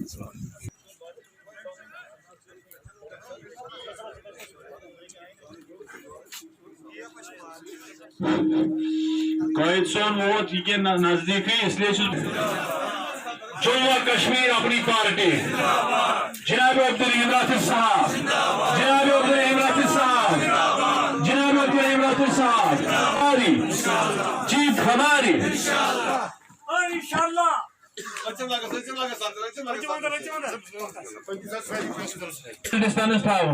قائد صون ووت یہ نزدیک ہے، اس لیے جموں کشمیر اپنی پارٹی جناب عبدالرحیم راتب صاحب، جناب عبدالرحیم راتب صاحب، جناب عبدالرحیم راتب صاحب، ہماری جیت ہماری انشاءاللہ۔ ڈسٹینس تھاو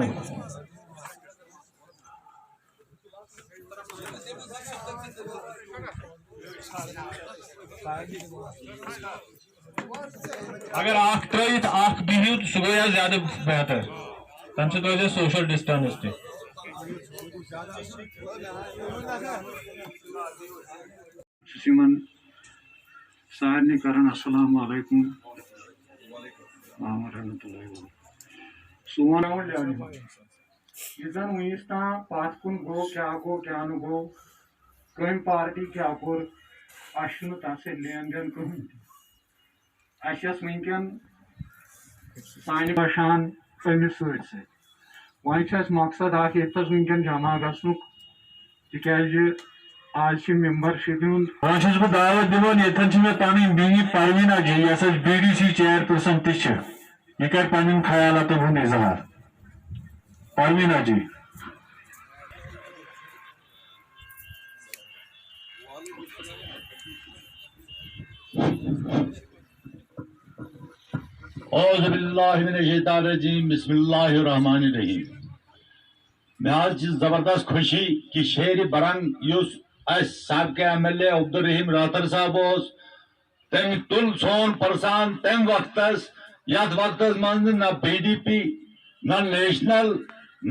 اگر اخ ترٲیِتھ اخ بِہِو تہٕ سُہ گوٚو زیادٕ بہتر، تَمہِ سۭتۍ روزِ سوشل ڈسٹینس تہِ۔ سارنٕے کران السلام علیکم ورحمۃ اللہ وبرکاتہ۔ سون یہ زن ونس تام پتھ کن گو کیا نہ گو، کم پارٹی کیا کور، اس تر سی لین دین کہین اس ونکین سانہ بشان امس ست س مقصد اخ یتس ونکین جمع گھنک تکیاز آج ممبر شپ وۄنۍ چھُس بہٕ دعوت دِوان، ییٚتٮ۪ن چھِ مےٚ پنٕنۍ بیٚنہِ پروینا جی یۄس اَسہِ بی ڈی سی چیر پٔرسن تہِ چھِ، یہِ کرِ پنٕنٮ۪ن خیالاتن ہُنٛد اظہار۔ پروینا جی۔ اعوذ باللہ من الشیطان الرجیم، بسم اللہ الرحمن الرحیم۔ میں آج زبردست خوشی کہ شہر برنگ یس سابقہ M L A Abdul Rahim Rather صاحب تم تل سون پرسان تم وقت یت وقت من نہ بی ڈی پی نہ نیشنل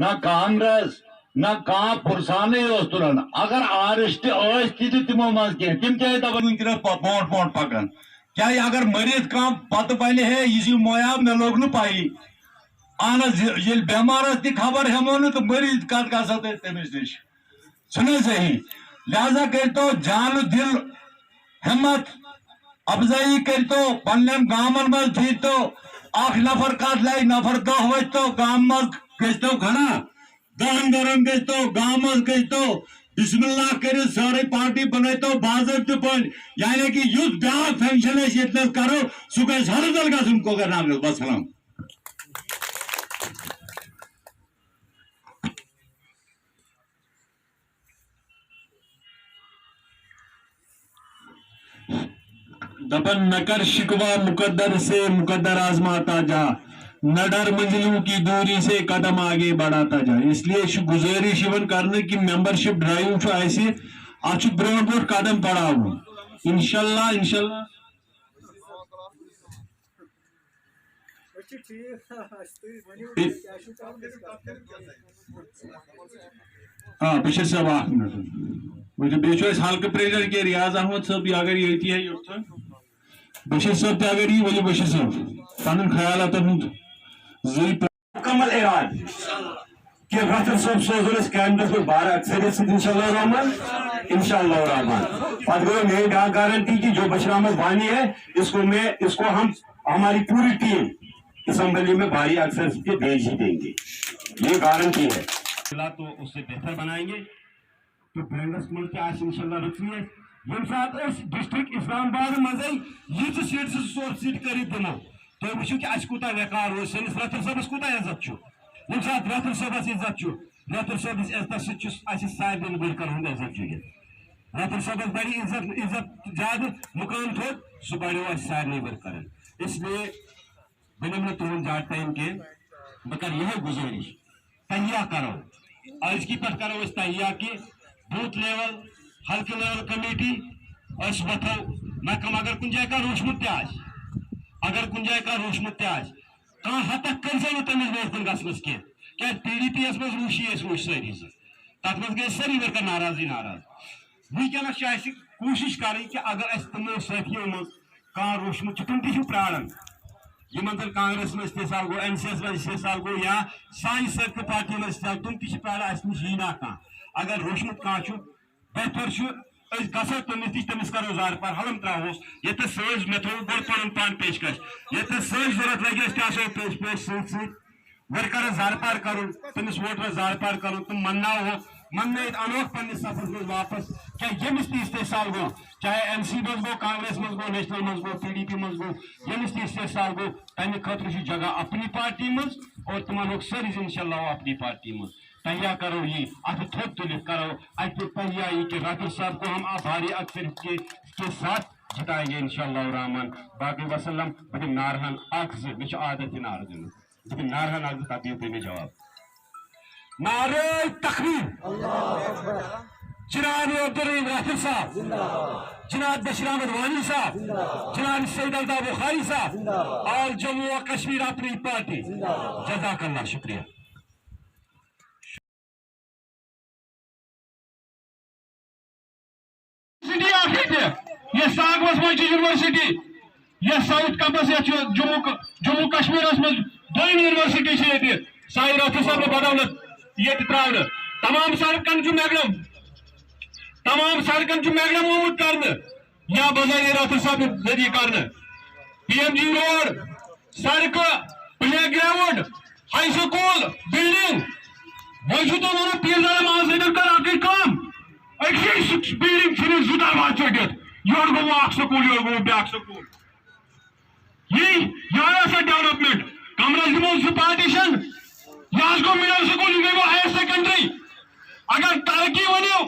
نہ کانگریس نہ کان پرسانے تلان، اگر آرش تمو من کی تم کیا دپان ونکس برونٹ برونٹ پکان کیا اگر مرت کم پتہ بنہ ہے یہ مویاب مے لوگ نا پائی اہن یل بیمارس تہ خبر ہمو نا تو مریض کت گھو تمس نش چھنا صحیح، لہذا کرتو جان دل ہمت افزائی کرتو پنن گامن مز پھرتو اخ نفر کت لائی نفر 10 وتو گام مز گژھتو گھنا 10 گرن گژھتو گام مز گژھتو بسم اللہ کرو ساری پارٹی بنائیتو باضابطہ پہ، یعنی کہ یس بیاکھ فنکشن یہ کرو سہ گھس ہردل گھن کوکر ناگ وسلام۔ دپن نہ کر شکوا مقدر سے مقدر آزماتا جا، نہ ڈر منزلوں کی دوری سے قدم آگے بڑھاتا جا۔ اس لیے گزارش کرنے کی ممبر شپ ڈرائیو ات برونٹ برونٹ قدم بڑھاؤن انشاءاللہ انشاءاللہ۔ ہاں بشیر صاحب اخ منٹ بیچو اس حلقہ پریزیڈنٹ کے ریاض احمد صاحب اگر یہ ہے یوتھن بشیر صاحب تہ اگر یہ ؤلِو بشیر صاحب پنن خیالاتن ہند مکمل اراد کہ راتر صاحب سوزن اس کینڈس میں 12 اکثریت سے انشاءاللہ الرحمن انشاءاللہ الرحمن۔ پتہ گو میری گارنٹی کی جو بشیر احمد وانی ہے اس کو ہم ہماری پوری ٹیم اسمبلی میں بھاری اکثریت سے بھیج ہی دیں گے، یہ گارنٹی ہے۔ تو اس سے بہتر بنائیں گے تو برینڈس مل کے آج انشاءاللہ رکھنی ہے یم سات اس ڈسٹرکٹ اسلام آباد مزے یہ سیٹ سے سور سیٹ کر دمو تو وچو کہ اس کوتا وقار ہو سنس راتر صاحبس کوتا عزت چھو یم سات راتر صاحبس عزت چھو راتر صاحبس عزت سچ اس سارے ورکر ہند عزت چھو راتر صاحبس بڑی عزت زیادہ مقام تھو سہ بڑھو اس سارے ورکر، اس لیے بنم نہ تہن زیادہ ٹائم کی بہ کر یہ گزارش تہیا کرو آج کی پہ کرو اس تہیا کہ بوتھ لیول حلقہ لیول کمیٹی اس وتھو محکم اگر کن جائے کا روشمت تہ اگر کن جائے کا روشمت تہ کھانا حتک کرزے تمس برو گھنس کی کیا پی ڈی پی یس مز روشی روش ساری تر مز گئی ساری ورکر ناراضی ناراض ونکس کوشش کریں کہ اگر اس تمو ساتھیوں مز کھانا روشمت تم تہ پراران یمن زن کانگریس مز مثال گو این سی ایس مز مثال گو یا سانہ سابقہ پارٹی مز تم تہ پراران اس نش یی نا کھانا اگر روشمت کھانا بہتر گھو تمس نش تمس کرو زار پار حلم تراوس یہ سز مے تھو گو پن پان پیشکش یہ سز ضرورت لگی تہ پیش پیش ست ورکر زار پار کرن تمس ووٹر زار پار کرن تم مناو منت انوکھ پنس سفرس مز واپس کیا یمس تہ استحصال گو چاہے این سی مز گو کانگریس مز گو نیشنل مز گو پی ڈی پی مز گو یمس تہ استحصال گو تمہ خاطر جگہ اپنی پارٹی مز اور تمن ہوک سرز انشاءاللہ اپنی پارٹی مز تہیا کرو یہ ات تھوت تلت کرو اتہ تہیا یہ کہ راکر صاحب کو ہم بھاری اکثر کے ساتھ جتائیں گے انشاءاللہ الرحمن باقی وسلم بہت نارہن اخ مجھے عادت نار دن بہت نارہن اخ تب دیو تمہیں جواب نعرہ تکبیر جناب عبدالرحیم راکر صاحب جناب بشیر احمد وانی صاحب جناب سید الطاف بخاری صاحب اور جموں و کشمیر اپنی پارٹی جزاک اللہ شکریہ یہ ساگوس مجھ یونیورسٹی یہ ساؤتھ کمپس جموں کشمیر مز دم یونیورسٹی یہ سائی راکر صاحب نے بدولت یہ تراؤن تمام سڑکن میگڈم آمت کرنے یا بذریعہ راکر صاحب ذریعہ کرنے پی ایم جی روڈ سڑک play ground high school building وہ تو پیزا ماز کر کام بلڈنگ چھ زٕ درواز چڑھت یور گو اخ سکول یور گو بیاکھ سکول یہ آیا ڈیولپمنٹ کمرس دمو زٕ پارٹیشن یہ گو مڈل سکول یہ گو ہائر سیکنڈری اگر ترقی ونو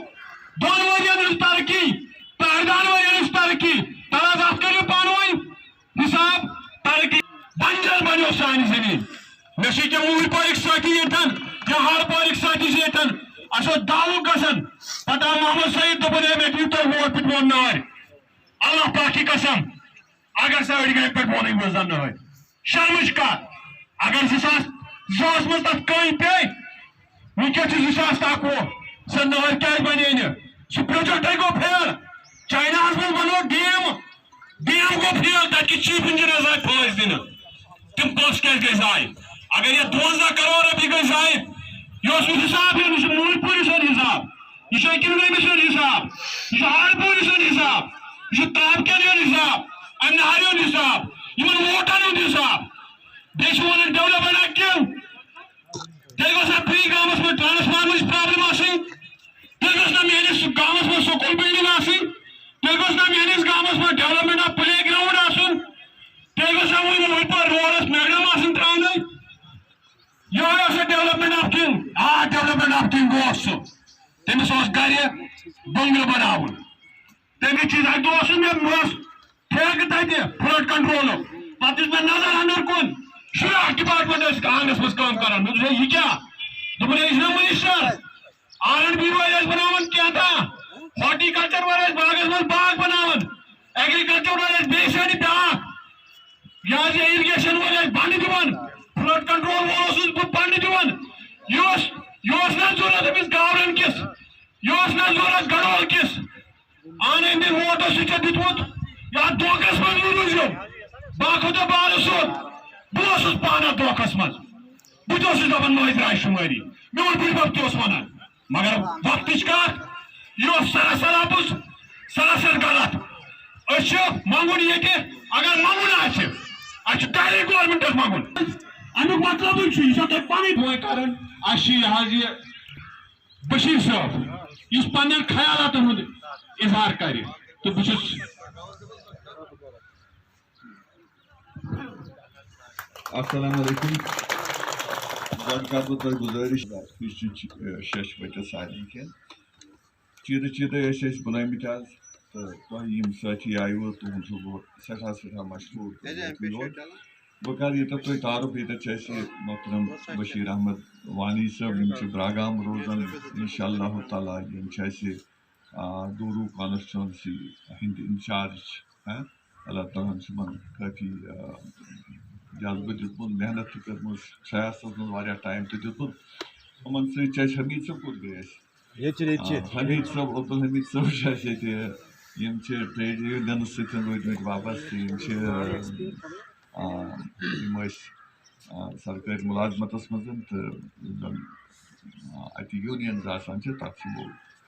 دون ورین ترقی پہدان ورین ترقی تراز ات کرو پانوین حساب ترقی بنجر بنو سانی زمین مے کیا موہر پارک ساتھی یتن یا ہر پارک ساتھی یتن اچھا دعو گھن پتہ محمد سعید دپن ہے مے تو ووٹ پہ وون نار اللہ پاک کی قسم اگر سا اڑ گئے پہ وون وزن نار شرمچ کت اگر 2010 مز تک کہیں پہ ونکس 2011 سا نار کیا بنے سہ پروجیکٹ گو پھیل چائنا مز بنو ڈیم گو پھیل تک چیف انجینئر آئی پھاس دن تم پوس کیا گئی ضائع اگر یہ 12 کروڑ رۄپیہِ گئی ضائع یہ حساب یہ موٗدۍ پوٗرِ سُنٛد حساب یہ اکنوٲمی سُنٛد حساب یہ ہار پوٗرِ سُنٛد حساب یہ تاپکن ہُنٛد حساب امہِ نہرِ ہُنٛد حساب یمن ووٹن ہُنٛد حساب بیٚیہِ چھِ ونان ڈیولپمنٹ اکھ کیٚنٛہہ تیٚلہِ گوٚژھ نا فری گامس منٛز ٹرانسفارمرٕچ پرابلم آسٕنۍ تیٚلہِ گوٚژھ نا میٲنِس گامس منٛز سکوٗل بلڈنگ آسٕنۍ تیٚلہِ گوٚژھ نا میٲنِس گامس منٛز ڈیولپمنٹ آف پلے گراؤنڈ آسُن تیٚلہِ گوٚژھ نا وۄنۍ وۄنۍ روڈس میگڈم آسٕنۍ تراونٕے یہ development of king development of king گوس سہ تمس گر بنگلہ بناون تمس چیز دہ مے ٹھیکہ تتہ فلڈ کنٹرول پتہ مے نظر اندر کن شراہ ڈپارٹمنٹ آنگنس مز کام کران مے یہ کیا دپن یہ منسٹر R&B وٲلۍ بناون کینٛہہ ہارٹیکلچر وٲلۍ باغس مز باغ بناون ایگریکلچر وٲلۍ بیٚیہِ سایڈِ بیاکھ یہ اِرگیشن وٲلۍ بنڈ دِوان فلڈ کنٹرول وول بہٕ بنڈ دِوان یہ نا ضرورت أمس گاورن کس یہ نا ضرورت گڑول کس آن دن ووٹو سۭتۍ دیُتمُت یا دھوکس منٛز روٗزِو باقٕے دۄہ بارٕ سُد بہٕ اوسُس پانہٕ اتھ دھوکس منٛز بہٕ تہِ اوسُس دپان مٲنۍ راے شُمٲری میون بٕڈبب تہِ اوس ونان مگر وقتٕچ کتھ یہ اوس سراسر اپُز سراسر غلط أسۍ چھِ منگُن ییٚتہِ اگر منگُن آسہِ اَسہِ چھُ ڈایریکٹ گورمنٹس منگُن امیُک مطلب یہ تھی پانے کران یہ بشیر صاحب اس پن خیالات ہند اظہار کر تو بس السلام علیکم گۄڈٕ کَرٕ بہٕ تۄہہِ گُزٲرِش شیٚش بَجے سارنٕے کھٮ۪ن چیٖرٕ چیٖرٕ ٲسۍ أسۍ بُلٲمٕتۍ آز تہٕ تۄہہِ یِم سٲتھی آیوٕ تُہُنٛد چھُس بہٕ سٮ۪ٹھاہ مشہوٗر بہٕ کَرٕ ییٚتٮ۪تھ تۄہہِ تعارُف ییٚتٮ۪تھ چھِ اَسہِ محترم بشیر احمد وانی صٲب یِم چھِ براگام روزان اِنشاء اللہ تعالیٰ یِم چھِ اَسہِ دوٗروٗ کانسٹچُوَنسی ہٕنٛدۍ اِنچارٕج اللہ تعالیٰ ہن چھُ یِمن کٲفی جذبہٕ دیُتمُت محنت تہِ کٔرمٕژ سیاستس منٛز واریاہ ٹایم تہِ دیُتمُت یِمن سۭتۍ چھِ اَسہِ حمیٖد صٲب کوٚت گٔے اَسہِ حمیٖد صٲب عبدالحمیٖد صٲب چھِ اَسہِ ییٚتہِ یِم چھِ ٹرٛیڈ یوٗنینس سۭتۍ روٗدۍمٕتۍ وابستہٕ یِم چھِ یِم ٲسۍ سرکٲرۍ مُلازمتس منٛز تہٕ یِم زن اَتہِ یوٗنینز آسان چھِ تَتھ چھِ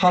100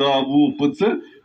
10 20 25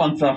50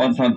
50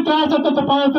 375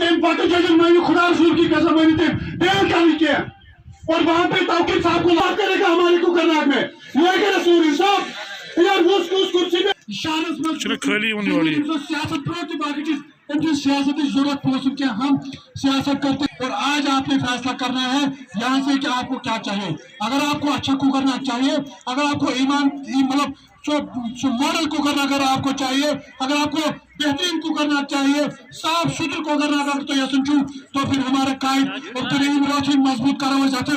تم پتہ میں خدا رسول کی قسم بنی تم دیر کرنی کیا اور وہاں پہ توقیر صاحب کو بات کرے گا ہمارے کو کرناک میں یہ کہ رسول صاحب یار اس کرسی پہ شانس میں خالی ہونے والی سیاست پر باقی چیز ان کی سیاست کی ضرورت پہنچ کہ ہم سیاست کرتے ہیں اور آج آپ نے فیصلہ کرنا ہے یہاں سے کہ آپ کو کیا چاہیے. اگر آپ کو اچھا کو کرنا چاہیے, اگر آپ کو ایمان مطلب ماڈل کو کرنا اگر آپ کو چاہیے, اگر آپ کو بہترین کو کرنا چاہیے, صاف ستھر کو کرنا اگر تو یہ سمجھو تو پھر ہمارا قائد اور ترین روشن مضبوط کرا ہوا جاتے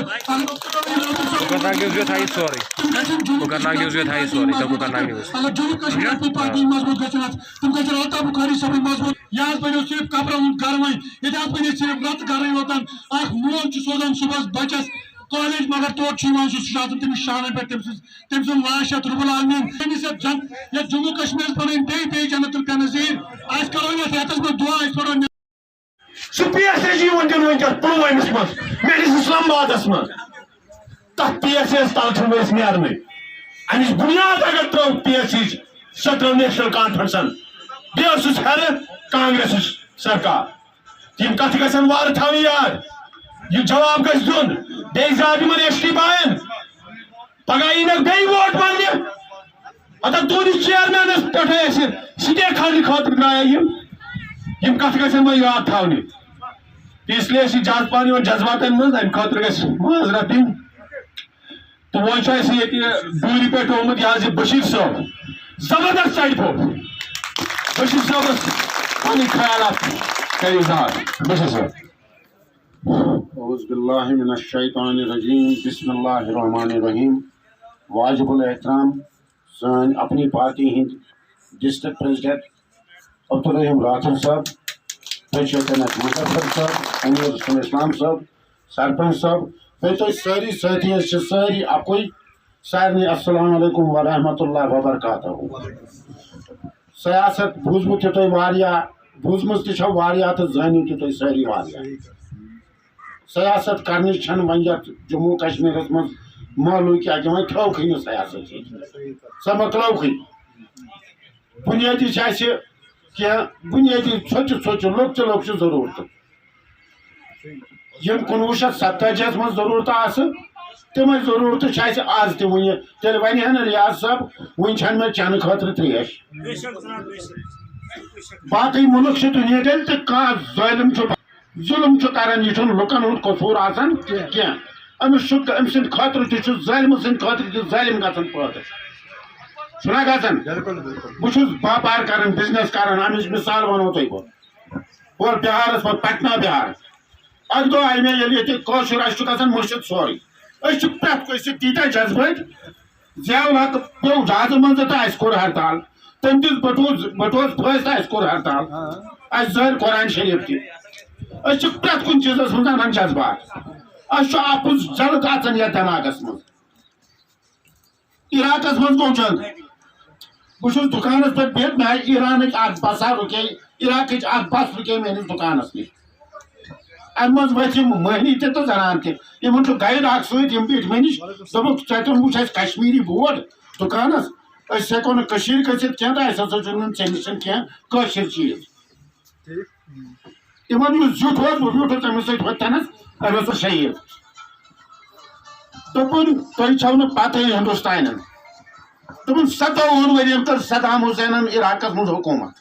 اگر جموں کشمیر کی پارٹی مضبوط گھنا تم گھن عطا بخاری صاحب مضبوط یہ بنو صرف قبر گرم یہ بنو صرف رت گرم واتان اخ مول سوزان صبح بچس کالج مگر تور سہ تمس شانن پہ تم سن لاش یت رب العالمین تمس یہ جموں کشمیر پن بی جنت البنظیر آج کرو یہ ریتس میں دعا اس پڑھو سہ پی ایس اے دن ونکس پلوامس مز میرس اسلام آبادس مز تک پی ایس اے تل نیرن امچ بنیاد اگر ترو پی ایس سی سہ ترو نیشنل کانفرنسن بیس ہر کانگریس سرکار تم کت گھن وار تھو یاد یہ جواب گھس دن بیس زیادہ یمن ایس ٹی بائن پگہ اینک بی ووٹ منہ ادب تہندس چیئرمینس پہ سٹے کھالنے خاطر درائے یم کت گھن وی یاد تھونے اس لیے زیادہ پہن جذباتن مز ام خاطر گھس معذرت دن تو وہ یہ دوری پہ آمت یہ بشیر صاحب زبردست چڑھ پو بشیر صاحب پن خیالات کرو اظہار. بشیر صاحب. اعوذ باللہ من الشیطان الرجیم بسم اللہ الرحمن الرحیم. واجب الاحترام سن اپنی پارٹی ہند ڈسٹرکٹ پریزیڈنٹ عبدالرحیم راتھر صاحب, پنچایت مظفر صاحب, امیر حسن اسلام صاحب, سرپنچ صاحب, تو ساری ساتھی ساری اپوی سارے السلام علیکم ورحمۃ اللہ وبرکاتہ. سیاست بوزمت تھی بوزمت تو زانو تھی ساری سیاست کرنی ون یت جموں کشمیر مز معلوم کیا کہ وی تھوکھے نا سیاست سہ مکلوکھے. بنیادی کی بنیادی ژھوچہ لۄکچہِ لۄکچہِ ضرورت یم 1987 مز ضرورت تمے ضرورت آز تہ ون تیل ون ریاض صاحب ون چھن میں چین خاطر تریش. باقی ملک دنیا گل تو ظلم کران یہ لکن ہند قصور آسان کی ام سند خاطر تہ ظالم سند خاطر تہ ظالم گھن پٲدٕ چھُنا گژھان. بہٕ چھُس باپار کران بزنس کران امچ مثال ونو تۄہہِ بہٕ اور بہارس منٛز پٹنہ بہار اک دۄہ آیہِ مےٚ ییٚلہِ ییٚتہِ کٲشُر اَسہِ چھُ گژھان مٔشِد سورُے أسۍ چھِ پرٛٮ۪تھ کٲنٛسہِ سۭتۍ تیٖتیٛاہ جذبٲتۍ زٮ۪و ہتہٕ پیوٚو زیادٕ منٛزٕ تہٕ اَسہِ کوٚر ہڑتال تٔمۍ دِژ بٹوس پھٲسۍ تہٕ اَسہِ کوٚر ہڑتال اَسہِ زٲرۍ قرآن شریٖف تہِ. أسۍ چھِ پرٛٮ۪تھ کُنہِ چیٖزس منٛز اَنان جذبات اَسہِ چھُ اَپُز جلد اژان یتھ دٮ۪ماغس منٛز. عراقس منٛز گوٚو جنگ بہٕ چھُس دُکانس پٮ۪ٹھ بِہِتھ مےٚ آیہِ ایرانٕچ اکھ بسا رُکے عراقٕچ اکھ بس رُکے میٲنِس دُکانس نِش. ام مز ؤتھۍ یِم مٔہنی تہِ تہٕ زنان تہِ یِمن چھُ گایڈ اکھ سۭتۍ یِم بیٖٹھۍ مےٚ نِش دوٚپُکھ ژےٚ تہِ وٕچھ اَسہِ کشمیٖری بورڈ دُکانس أسۍ ہٮ۪کو نہٕ کٔشیٖرِ گٔژھِتھ کینٛہہ تہٕ اَسہِ ہسا چھُ نیُن ژےٚ نِش کینٛہہ کٲشِر چیٖز. تِمن یُس زیُٹھ اوس بہٕ بیوٗٹھُس تٔمِس سۭتۍ ہوٚتھنس أمِس اوس شہیٖد. دوٚپُن تۄہہِ چھو نہٕ پتہٕ ہندوستانن دوٚپُن 57 ؤرین کٔر صدام حُسینن عراقس منٛز حکوٗمت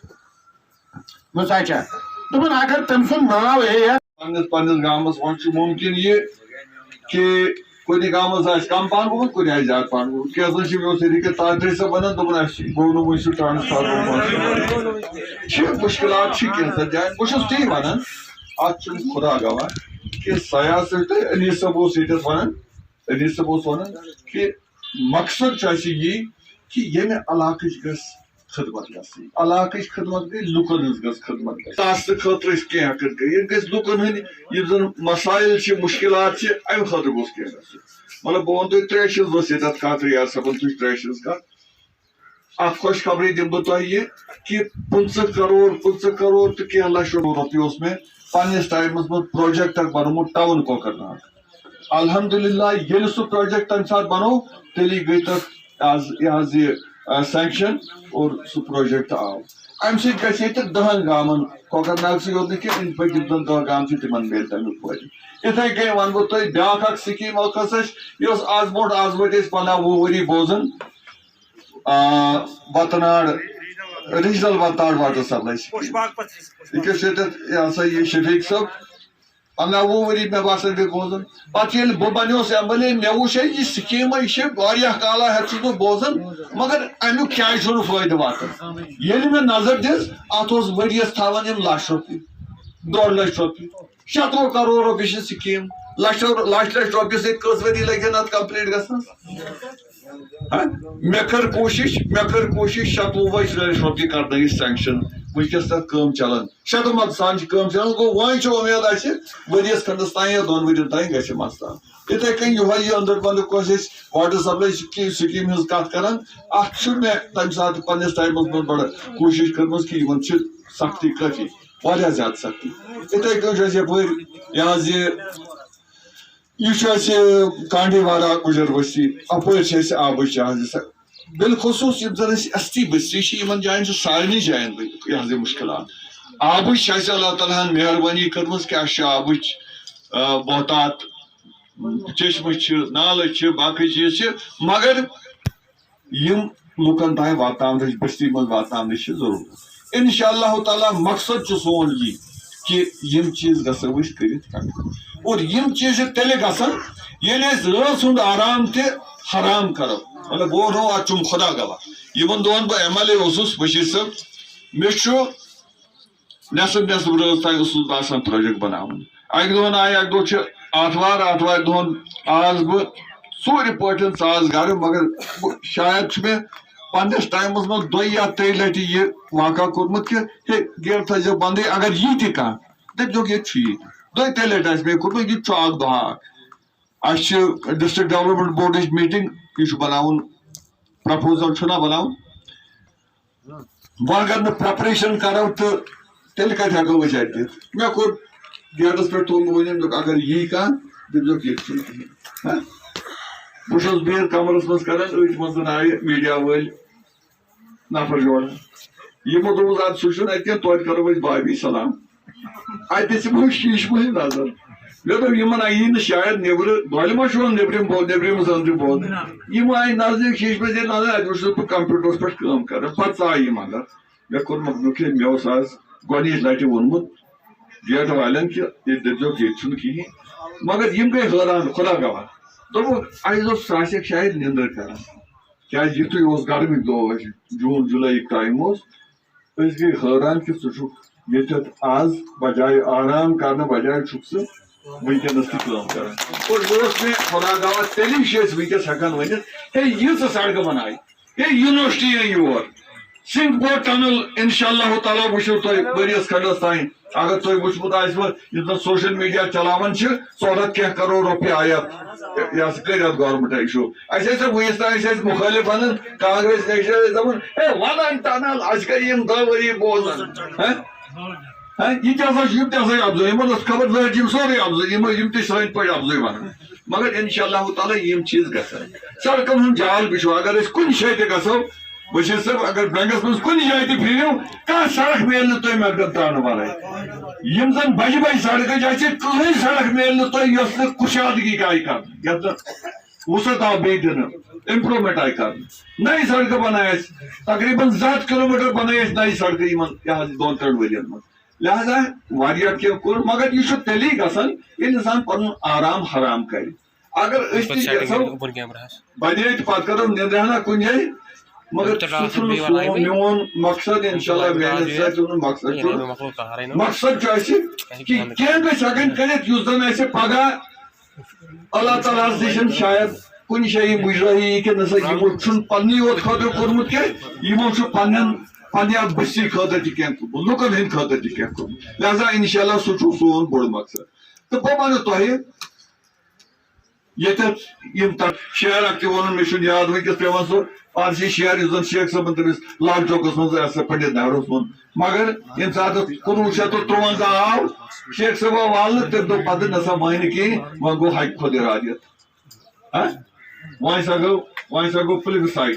بوٗزتھا دوٚپُن اگر تٔمۍ سُنٛد ناو ہیٚیہِ پنس گامس مجھ ممکن یہ کہ کن گامس کم پہن گومت کن زیادہ پہن گومت کی یہ تاجر صاحب ونان گو نا وہ ٹرانسفارمر مشکلات کینسن جائن بہت تی ونان ات خدا گواہ کہ سیاست انیس صاحب یتھ ونان انیس صاحب ونان کہ مقصد یہ کہ یمہ علاقہ گھس خدمت گژھٕنۍ علاقٕچ خدمت گٔے لُکن ہٕنٛز گٔژھ خدمت گژھٕنۍ آسنہٕ خٲطرٕ أسۍ کینٛہہ کٔرۍ ییٚتہِ گژھِ لُکن ہٕنٛدۍ یِم زن مسایل چھِ مُشکلات چھِ امہِ خٲطرٕ گوٚژھ کینٛہہ گژھُن. مطلب بہٕ ونہٕ تۄہہِ ترٛیشہِ ہٕنٛز ؤژھ ییٚتٮ۪تھ کتھ ریاض صٲبن تُج ترٛیشہِ ہٕنٛز کتھ اکھ خۄش خبرٕے دِمہٕ بہٕ تۄہہِ یہِ کہِ 50 کروڑ تہٕ کینٛہہ لچھ رۄپیہِ اوس مےٚ پننِس ٹایمس منٛز پروجیکٹ اکھ بنومُت ٹاوُن کۄکرناگ. الحمدللہ ییٚلہِ سُہ پروجیکٹ تمہِ ساتہٕ بنوو تیٚلی گٔے تتھ یہِ حظ یہِ سینکشن اور سُہ پروجیکٹ آو. ام سۭتۍ گژھِ ییٚتہِ 10 گامن کۄکرناگسٕے یوت نہٕ کینٛہہ أنٛدۍ پٔکۍ یِم زن 10 گام چھِ تِمن میلہِ تمیُک فٲیدٕ. یِتھے کٔنۍ ونہٕ بہٕ تۄہہِ بیٛاکھ اکھ سکیٖم اکھ ہسا چھِ یۄس آز برونٛٹھ آز وٲتۍ أسۍ 15-20 ؤری بوزان وتناڑ ریجنل وتناڑ واٹر سپلائی یہِ چھِ ییٚتٮ۪تھ یہِ ہسا یہِ شفیق صٲب 15-20 ؤری مےٚ باسان گٔے بوزان. پتہٕ ییٚلہِ بہٕ بنیوس MLA مےٚ وٕچھ یہِ سکیٖما یہِ چھِ واریاہ کالا ہٮ۪تھ چھُس بہٕ بوزان مگر امیُک کیازِ چھُنہٕ فٲیدٕ واتان. ییٚلہِ مےٚ نظر دِژ اتھ اوس ؤرِیس تھاوان یِم لچھ رۄپیہِ 2 لچھ رۄپیہِ 100 کرور رۄپیہِ چھِ سکیٖم لچھ رۄپیہِ سۭتۍ کٔژ ؤری لگن اتھ کمپلیٖٹ گژھنس. مےٚ کٔر کوٗشش 27 لچھ رۄپیہِ کرنٲیِس سینکشن ونکس تتھ کٲم چلان شدمت سان چھِ کٲم چلان گوٚو وۄنۍ چھِ اُمید اسہِ ؤرِیس کھنڈس تام یا 2 ؤرین تام گژھِ مستان. یِتھے کٔنۍ یِہوے أنٛدر بنٛدٕ کۄس أسۍ واٹر سپلائی سکیٖم ہٕنٛز کتھ کران اتھ چھُ مےٚ تمہِ ساتہٕ پننِس ٹایمس منٛز بڑٕ کوٗشش کٔرمٕژ کہِ یِمن چھِ سختی کٲفی واریاہ زیادٕ سختی. یِتھے کٔنۍ چھُ اسہِ یپٲرۍ یہِ حظ یہِ چھُ اسہِ کانڈیوارا گُجر بستی اپٲرۍ چھِ اسہِ آبٕچ بالخصوٗص یِم زن اسہِ استی بستی چھِ یِمن جاین چھِ سارنٕے جاین یہِ حظ یہِ مُشکلات. آبٕچ چھِ اسہِ اللہ تعالیٰ ہن مہربٲنی کٔرمٕژ کہِ اسہِ چھِ آبٕچ بہتات چشمہٕ چھِ نالہٕ چھِ باقٕے چیٖز چھِ مگر یِم لُکن تام واتناونٕچ بستی منٛز واتناونٕچ چھِ ضروٗرت. انشاء اللہ تعالیٰ مقصد چھُ سون یی کہِ یِم چیٖز گژھو أسۍ کٔرِتھ اور یِم چیٖز چھِ تیٚلہِ گژھان ییٚلہِ أسۍ رٲژ ہُنٛد آرام تہِ حرام کرو. مطلب بہٕ وَنو اَتھ چھُم خۄدا گواہ یِمن دۄہن بہٕ MLA اوسُس بشیٖر صٲب مےٚ چھُ نٮ۪صٕب رٲژ تام اوسُس بہٕ آسان پروجیکٹ بناوُن. اکہِ دۄہن آیہِ اکہِ دۄہ چھُ آتھوارِ دۄہن آس بہٕ ژورِ پٲٹھۍ ژاس گرٕ مگر شاید چھُ مےٚ پننِس ٹایمس منٛز 2 یا 3 لٹہِ یہِ واقعہ کوٚرمُت کہِ ہے گیٹ تھٲیزیو بنٛدٕے اگر یی تہِ کانٛہہ دٔپۍزیوکھ ییٚتہِ چھُ یہِ 2-3 لٹہِ آسہِ مےٚ کوٚرمُت یہِ تہِ چھُ اکھ دۄہ اکھ. اسہِ چھِ ڈسٹرکٹ ڈیولپمنٹ بورڈٕچ میٖٹنگ یہِ چھُ بناوُن پرپوزل چھُنہ بناوُن وۄنۍ اگر نہٕ پریپریشن کرو تہٕ تیٚلہِ کتہِ ہٮ۪کو أسۍ اتہِ دِتھ. مےٚ کوٚر گیٹس پٮ۪ٹھ تھوٚو مےٚ ؤنِتھ دوٚپ اگر یی کانٛہہ دٔپۍزیوکھ ییٚتہِ چھُنہٕ کِہیٖنۍ. بہٕ چھُس بِہِتھ کمرس منٛز کران أتھۍ منٛز آیہِ میٖڈیا وٲلۍ نفر جوڑا یِمو دوٚپُس ادٕ سُہ چھُنہٕ اَتہِ کینٛہہ توتہِ کرو أسۍ بابی سلام اتہِ دِژٕم شیٖشمٕے نظر مےٚ دوٚپ یِمن یی نہٕ شاید نیبرٕ دۄلہِ ما چھُ نیبرِمِس أنٛدرٕ بوزُن یِم آیہِ نزدیٖک شیٖشمس ییٚلہِ نظر اَتہِ وٕچھُس بہٕ کمپیوٗٹرس پٮ۪ٹھ کٲم کران پتہٕ ژاے یِم اندر. مےٚ کوٚر مطلب کہِ مےٚ اوس آز گۄڈنِچ لٹہِ ووٚنمُت گیٹ والٮ۪ن کہِ ییٚتہِ دٔپۍزیوکھ ییٚتہِ چھُنہٕ کِہیٖنۍ مگر یِم گٔے حٲران خۄدا گواہ دوٚپُکھ اسہِ دوٚپ سُہ آسٮ۪کھ شاید نِندٕر کران کیازِ یِتھُے اوس گرمٕکۍ دۄہ ٲسۍ جوٗن جُلایُک ٹایم اوس أسۍ گٔے حٲران کہِ ژٕ چھُکھ ییٚتٮ۪تھ آز بجایہِ آرام کرنہٕ بجایہِ چھُکھ ژٕ ونکیٚنس تہِ کٲم کران. اور وۄنۍ اوس مےٚ خۄدا گواہ تیٚلی چھِ أسۍ ونکیٚس ہٮ۪کان ؤنِتھ ہے ییٖژٕ سڑکہٕ بنایہِ ہے یونیورسٹی أنۍ یور سِنٛگھ بوٹ ٹنل انشاء اللہ تعالیٰ وٕچھِو تُہۍ ؤرِیس کھنڈس تام اگر تۄہہِ وٕچھمُت آسوٕ یُس زن سوشل میٖڈیا چلاوان چھِ 14 کینٛہہ کرور رۄپیہِ آیہِ اتھ یہِ ہسا کٔرۍ اتھ گورمنٹ اِشوٗ. اسہِ ٲسۍ وُنِس تام ٲسۍ اَسہِ مُخٲلِف ونان کانگریس نیشنل ٲسۍ دپان ہے ونان ٹنل اسہِ گٔے یِم 2 ؤری بوزان یہِ تہِ ہسا چھُ یِم تہِ ہسا افضٲیی یِمن ٲس خبر لٲج یِم سورُے افضٲیی یِم تہِ سٲنۍ پٲٹھۍ افضٲیی ونان مگر انشاء اللہ تعالیٰ یِم چیٖز گژھن. سڑکن ہُنٛد جال وٕچھو اگر أسۍ کُنہِ جایہِ تہِ گژھو بشیٖر صٲب اگر بینگس منٛز کُنہِ جایہِ تہِ پھیٖرِو کانٛہہ سڑک میلہِ نہٕ تۄہہِ مقدم تراونہٕ ورٲے. یِم زن بجہِ سڑکہٕ چھِ اسہِ کٕہٕنۍ سڑک میلہِ نہٕ تۄہہِ یۄس نہٕ کُشادگی آیہِ کرنہٕ یتھ نہٕ وُسعت آو بیٚیہِ دِنہٕ امپرومنٹ آیہِ کرنہٕ. نَیہِ سڑکہٕ بنایہِ اسہِ تقریٖبن 2 ہتھ کِلومیٖٹر بنٲے اسہِ نَیہِ سڑکہٕ یِمن یہِ حظ 2-3 ؤرین منٛز. لہذا واریاہ کینٛہہ کوٚر مگر یہِ چھُ تیٚلی گژھان ییٚلہِ اِنسان پنُن آرام حرام کرِ. اگر أسۍ تہِ یژھو بنے تہٕ پتہٕ کرو نِندرِ ہنا کُنہِ جایہِ مگر سُہ چھُنہٕ سون میون مقصد انشاء اللہ میٲنِس سۭتۍ مقصد چھُ مقصد چھُ اسہِ کہِ کینٛہہ گژھِ ہٮ۪کٕنۍ کٔرِتھ یُس زن اسہِ پگاہ اللہ تعالیٰ ہس نِش شاید کُنہِ جایہِ مُجرٲہی یی کہِ نہ سا یِمو چھُنہٕ پننی یوت خٲطرٕ کوٚرمُت کینٛہہ یِمو چھُ پننہِ اتھ بستی خٲطرٕ تہِ کینٛہہ کوٚرمُت لُکن ہٕنٛدِ خٲطرٕ تہِ کینٛہہ کوٚرمُت. لہذا انشاء اللہ سُہ چھُ سون بوٚڑ مقصد. تہٕ بہٕ ونہٕ تۄہہِ ییٚتٮ۪تھ یِم تتھ شہر اکھ تہِ ووٚنُن مےٚ چھُنہٕ یاد ؤنکیٚس پیٚوان سُہ پارسی شہر یُس زن شیخ صٲبن تٔمِس لال چوکس منٛز پنڈت نہروٗہس ووٚن مگر ییٚمہِ ساتہٕ 1953 آو شیخ صٲب آو والنہٕ تٔمۍ دوٚپ پتہٕ نہ سا مانہِ کِہیٖنۍ وۄنۍ گوٚو حقہِ خۄد ارادِیت وۄنۍ سا گوٚو پلبسایٹ